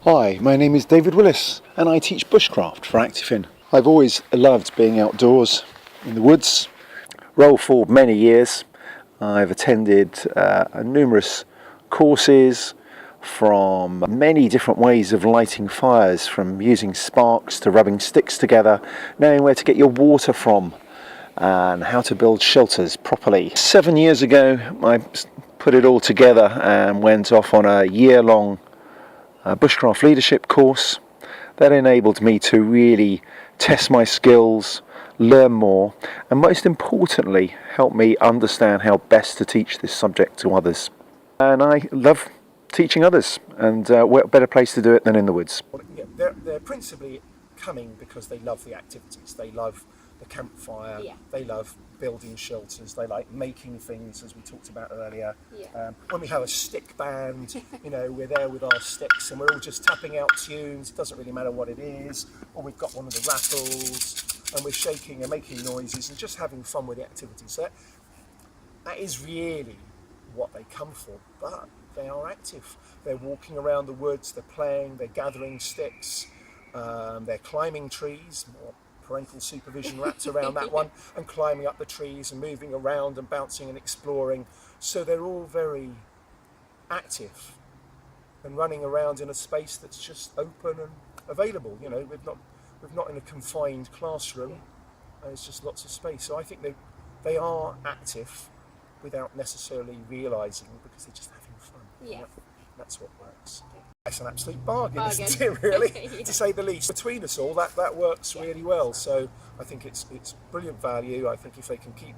Hi, my name is David Willis and I teach bushcraft for Active. I've always loved being outdoors in the woods. Roll forward many years. I've attended numerous courses from many different ways of lighting fires, from using sparks to rubbing sticks together, knowing where to get your water from and how to build shelters properly. 7 years ago I put it all together and went off on a year-long bushcraft leadership course that enabled me to really test my skills, learn more, and most importantly help me understand how best to teach this subject to others. And I love teaching others, and what better place to do it than in the woods. Yeah, they're principally coming because they love the activities. They love the campfire, they love building shelters, they like making things, as we talked about earlier. When we have a stick band, we're there with our sticks and we're all just tapping out tunes. It doesn't really matter what it is. Or we've got one of the rattles and we're shaking and making noises and just having fun with the activities. So that is really what they come for, but they are active. They're walking around the woods, they're playing, they're gathering sticks, they're climbing trees, more parental supervision wrapped around that one, and climbing up the trees and moving around and bouncing and exploring. So they're all very active and running around in a space that's just open and available. We're not in a confined classroom, and it's just lots of space. So I think they are active without necessarily realising, because they're just having fun. Yeah. That's what works. It's an absolute bargain. Isn't it, really? To say the least. Between us all, that works really well. So I think it's brilliant value. I think if they can keep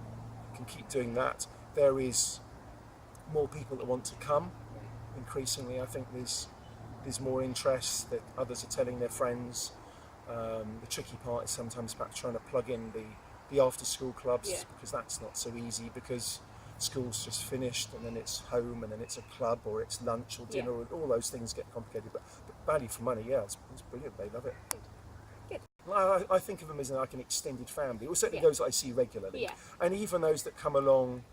doing that, there is more people that want to come. Increasingly, I think there's more interest, that others are telling their friends. The tricky part is sometimes perhaps trying to plug in the after-school clubs, because that's not so easy, because school's just finished and then it's home and then it's a club or it's lunch or dinner, and all those things get complicated. But value for money, it's brilliant. They love it. Good. Well, I think of them as like an extended family, or certainly those that I see regularly, and even those that come along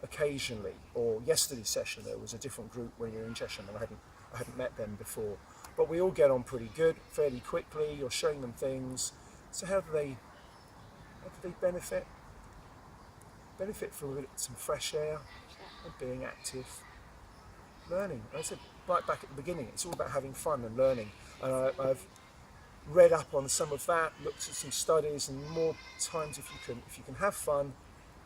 occasionally. Or yesterday's session, there was a different group when you're in Cheshire, and I hadn't met them before, but we all get on pretty good fairly quickly. You're showing them things. So how do they benefit from some fresh air and being active, learning? I said right back at the beginning, it's all about having fun and learning. And I've read up on some of that, looked at some studies, and more times if you can have fun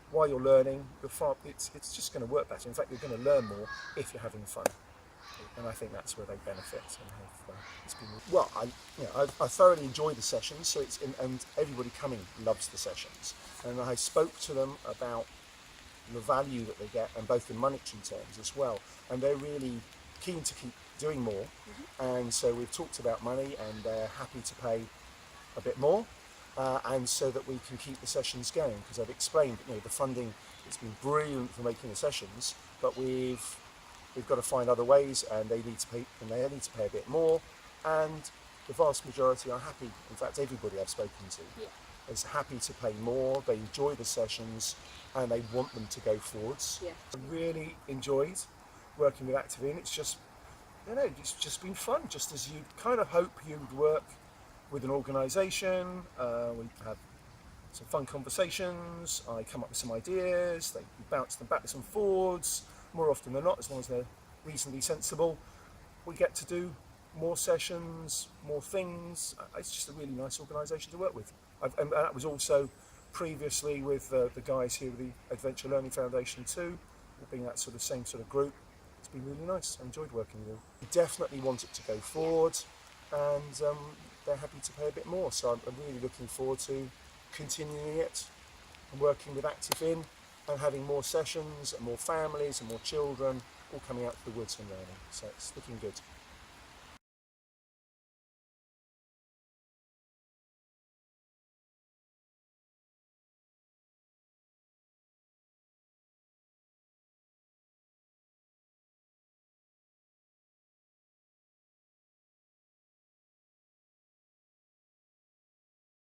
while you're learning, it's just going to work better. In fact, you're going to learn more if you're having fun. And I think that's where they benefit. And it's been well. I thoroughly enjoy the sessions. So and everybody coming loves the sessions. And I spoke to them about the value that they get, and both in monetary terms as well. And they're really keen to keep doing more. And so we've talked about money, and they're happy to pay a bit more, and so that we can keep the sessions going. Because I've explained, the funding has been brilliant for making the sessions, but we've got to find other ways, and they need to pay a bit more. And the vast majority are happy. In fact, everybody I've spoken to is happy to pay more. They enjoy the sessions and they want them to go forwards. I really enjoyed working with Active. It's just been fun, just as you kind of hope you'd work with an organisation. We have some fun conversations. I come up with some ideas. They bounce them backwards and forwards. More often than not, as long as they're reasonably sensible, we get to do more sessions, more things. It's just a really nice organisation to work with. And that was also previously with the guys here with the Adventure Learning Foundation too, being that same sort of group. It's been really nice. I enjoyed working with them. We definitely want it to go forward, and they're happy to pay a bit more. So I'm really looking forward to continuing it and working with Active In, and having more sessions and more families and more children all coming out to the woods and learning. So it's looking good.